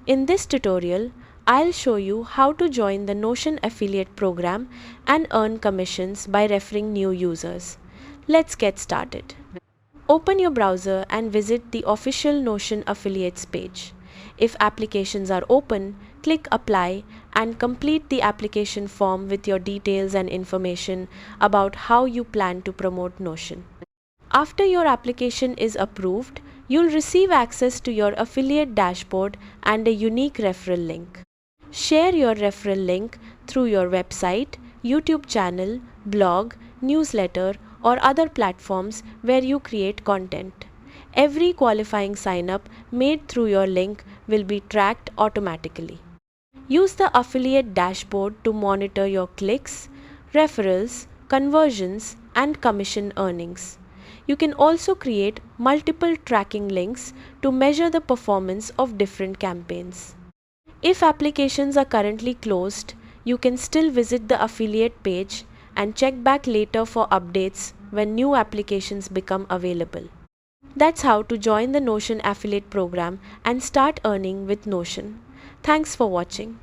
In this tutorial, I'll show you how to join the Notion affiliate program and earn commissions by referring new users. Let's get started. Open your browser and visit the official Notion affiliates page. If applications are open, click Apply and complete the application form with your details and information about how you plan to promote Notion. After your application is approved, you'll receive access to your affiliate dashboard and a unique referral link. Share your referral link through your website, YouTube channel, blog, newsletter, or other platforms where you create content. Every qualifying sign-up made through your link will be tracked automatically. Use the affiliate dashboard to monitor your clicks, referrals, conversions, and commission earnings. You can also create multiple tracking links to measure the performance of different campaigns. If applications are currently closed, you can still visit the affiliate page and check back later for updates when new applications become available. That's how to join the Notion affiliate program and start earning with Notion. Thanks for watching.